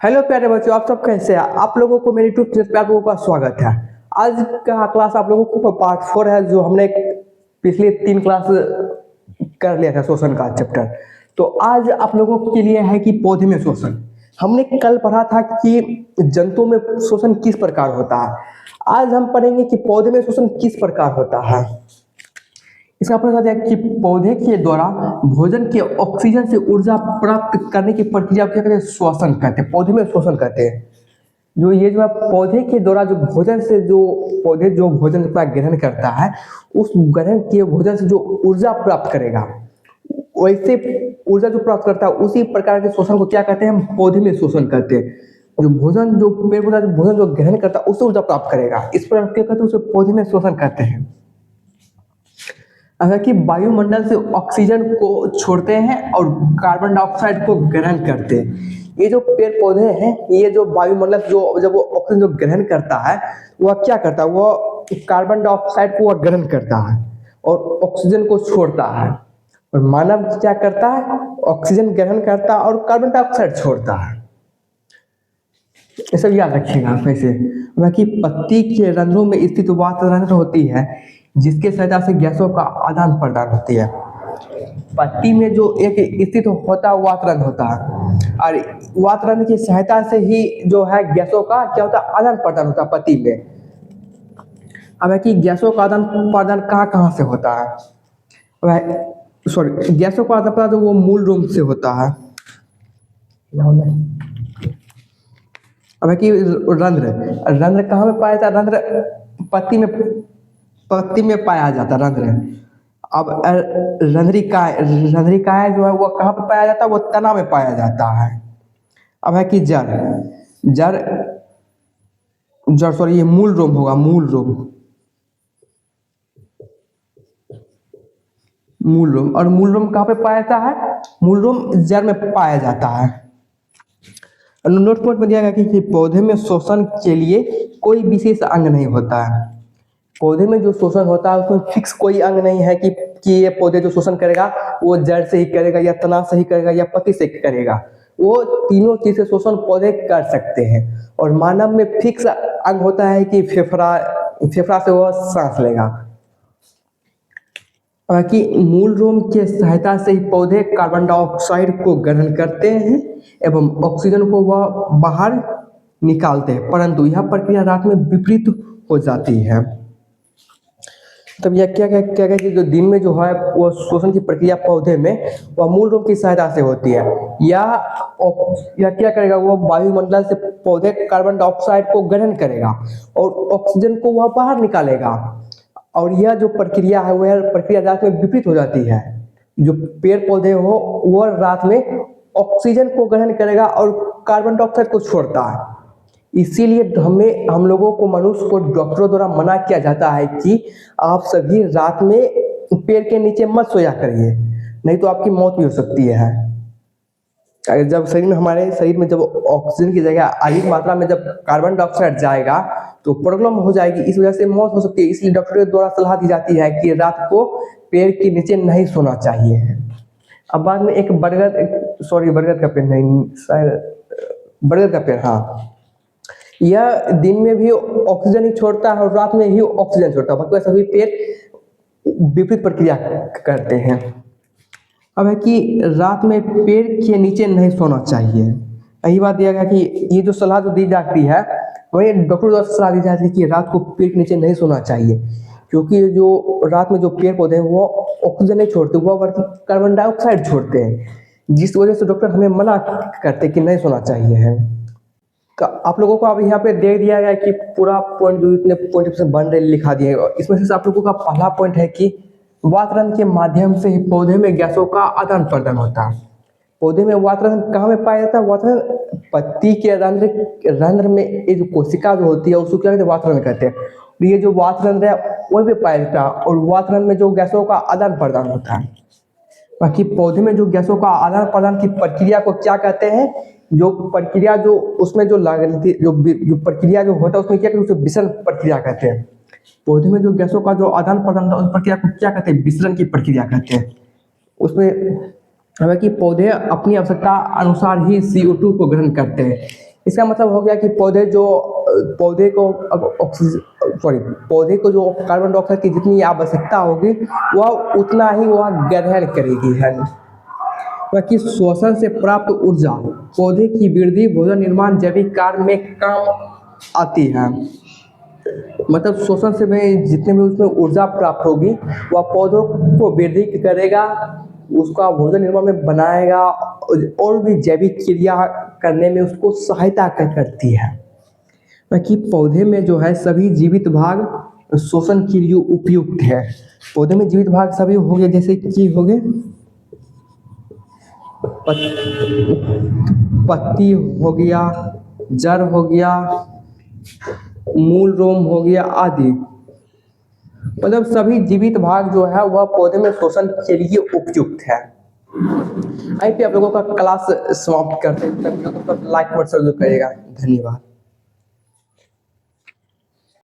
Hello प्यारे बच्चों, आप सब कैसे हैं? आप लोगों को मेरी यूट्यूब चैनल पे आप लोगों का स्वागत है। आज का क्लास आप लोगों को पार्ट 4 है, जो हमने पिछले 3 क्लास कर लिया था शोषण का चैप्टर। तो आज आप लोगों के लिए है कि पौधे में शोषण। हमने कल पढ़ा था कि जंतुओं में शोषण किस प्रकार होता है। आज हम पढ़ेंगे कि पौधे में शोषण किस प्रकार होता है। इसका मतलब है कि पौधे के द्वारा भोजन के ऑक्सीजन से ऊर्जा प्राप्त करने की प्रक्रिया को क्या कहते हैं? श्वसन कहते हैं। पौधे में शोषण कहते हैं। जो ये जो है पौधे के द्वारा जो भोजन से जो पौधे जो भोजन अपना ग्रहण करता है, उस ग्रहण के भोजन से जो ऊर्जा प्राप्त करेगा, वैसे ऊर्जा जो प्राप्त करता है उसी प्रकार के शोषण को क्या कहते हैं? हम पौधे में शोषण कहते हैं। जो भोजन जो पेड़ पौधा जो भोजन जो ग्रहण करता है उससे ऊर्जा प्राप्त करेगा, इस प्रकार क्या कहते हैं? उसे पौधे में शोषण कहते हैं। अगर कि वायुमंडल से ऑक्सीजन को छोड़ते हैं और कार्बन डाइऑक्साइड को ग्रहण करते हैं। ये जो पेड़ पौधे हैं, ये जो वायुमंडल जो जब वो ऑक्सीजन जो ग्रहण करता है, वह क्या करता है? वह कार्बन डाइऑक्साइड को वह ग्रहण करता है और ऑक्सीजन को छोड़ता है। और मानव क्या करता है? ऑक्सीजन ग्रहण करता है और कार्बन डाइऑक्साइड छोड़ता है। ये सब याद रखिएगा कैसे। बाकी पत्ती के रंध्रों में स्थित वातरंध्र होती है, जिसके सहायता से गैसों का आदान प्रदान होती है। पत्ती में जो एक स्थित होता है वातरंध्र होता है, और वातरंध्र की सहायता से ही जो है गैसों का क्या होता है? आदान प्रदान होता है पत्ती में। अब है कि गैसों का आदान प्रदान कहाँ कहाँ से होता है? सॉरी, गैसों का आदान प्रदान वो मूल रूप से होता है। अब है कि रंध्र रंध्र कहाँ में पाया जाता है? रंध्र पत्ती में पाया जाता है रंध्र। अब रंध्रिकाएं जो है वो कहाँ पे पाया जाता है? वो तना में पाया जाता है। अब है कि जड़ जड़ सॉरी, ये मूल रोम होगा। मूल रोम और मूल रोम कहाँ पे पाया जाता है? मूल रोम जड़ में पाया जाता है। नोट पॉइंट में दिया गया कि पौधे में शोषण के लिए कोई विशेष अंग नहीं होता है। पौधे में जो शोषण होता है उसमें फिक्स कोई अंग नहीं है कि ये पौधे जो शोषण करेगा वो जड़ से ही करेगा या तना से ही करेगा या पत्ती से करेगा। वो तीनों चीज से शोषण पौधे कर सकते हैं। और मानव में फिक्स अंग होता है कि फेफड़ा से वह सांस लेगा। कि मूल रोम के सहायता से ही पौधे कार्बन डाइऑक्साइड को ग्रहण करते हैं एवं ऑक्सीजन को वह बाहर निकालते हैं, परंतु यह प्रक्रिया रात में विपरीत हो जाती है। तब यह क्या कि जो दिन में जो है वो शोषण की प्रक्रिया पौधे में वह मूल रूप की सहायता से होती है। या क्या करेगा? वो वायुमंडल से पौधे कार्बन डाइऑक्साइड को ग्रहण करेगा और ऑक्सीजन को वह बाहर निकालेगा। और यह जो प्रक्रिया है वह प्रक्रिया रात में विपरीत हो जाती है। जो पेड़ पौधे हो वह रात में ऑक्सीजन को ग्रहण करेगा और कार्बन डाइऑक्साइड को छोड़ता है। इसीलिए हम लोगों को, मनुष्य को डॉक्टरों द्वारा मना किया जाता है कि आप सभी रात में पेड़ के नीचे मत सोया करिए, नहीं तो आपकी मौत भी हो सकती है। जब हमारे शरीर में जब ऑक्सीजन की जगह अधिक मात्रा में जब कार्बन डाइऑक्साइड जाएगा तो प्रॉब्लम हो जाएगी, इस वजह से मौत हो सकती है। इसलिए डॉक्टरों द्वारा सलाह दी जाती है कि रात को पेड़ के नीचे नहीं सोना चाहिए। अब बाद में एक बरगद का पेड़ नहीं, शायद बरगद का पेड़, हाँ, यह दिन में भी ऑक्सीजन ही छोड़ता है और रात में ही ऑक्सीजन छोड़ता है। बाकी सभी पेड़ विपरीत प्रक्रिया करते हैं। अब है कि रात में पेड़ के नीचे नहीं सोना चाहिए। यही बात दिया गया कि ये जो सलाह जो दी जाती है वही डॉक्टर द्वारा सलाह दी जाती है कि रात को पेड़ के नीचे नहीं सोना चाहिए, क्योंकि जो रात में जो पेड़ पौधे हैं वो ऑक्सीजन नहीं छोड़ते, वो बल्कि कार्बन डाइऑक्साइड छोड़ते हैं, जिस वजह से डॉक्टर हमें मना करते हैं कि नहीं सोना चाहिए है। आप लोगों को अब यहाँ पे दे दिया गया कि पूरा पॉइंट जो इतने पॉइंट से बन रहे लिखा दिए। इसमें से आप लोगों का पहला पॉइंट है कि वातरंध्र के माध्यम से ही पौधे में गैसों का आदान प्रदान होता है। पौधे में वातरंध्र कहाँ में पाया जाता है? वातरंध्र पत्ती के रंध्र में ये जो कोशिका जो होती है उसको क्या कहते हैं? वातरंध्र कहते हैं। ये जो वातरंध्र है वही पे पाया जाता है और वातरंध्र में जो गैसों का आदान प्रदान होता है। बाकी पौधे में जो गैसों का आदान प्रदान की प्रक्रिया को क्या कहते हैं? जो प्रक्रिया जो उसमें जो प्रक्रिया जो होता है उसमें क्या कहते हैं? उसे विसरण प्रक्रिया कहते हैं। पौधे में जो गैसों का जो आदान प्रदान होता है उस प्रक्रिया को क्या कहते हैं? विसरण की प्रक्रिया कहते हैं। उसमें हालांकि पौधे अपनी आवश्यकता अनुसार ही CO2 को ग्रहण करते हैं। इसका मतलब हो गया कि पौधे को पौधे को जो कार्बन डाइऑक्साइड की जितनी आवश्यकता होगी वह उतना ही वह ग्रहण करेगी है। बाकी श्वसन से प्राप्त ऊर्जा पौधे की वृद्धि, भोजन निर्माण, जैविक कार्य में काम आती है। मतलब श्वसन से में जितने भी उसमें ऊर्जा प्राप्त होगी वह पौधों को वृद्धि करेगा, उसका भोजन निर्माण में बनाएगा और भी जैविक क्रिया करने में उसको सहायता करती है। बाकी पौधे में जो है सभी जीवित भाग श्वसन के लिए उपयुक्त है। पौधे में जीवित भाग सभी हो गए, जैसे कि हो गए पत्ती हो गया, जड़ हो गया, मूल रोम हो गया आदि। मतलब सभी जीवित भाग जो है वह पौधे में श्वसन के लिए उपयुक्त है। आई पे आप लोगों का क्लास समाप्त करते हैं। तब तक लाइक और सब्सक्राइब करिएगा। धन्यवाद।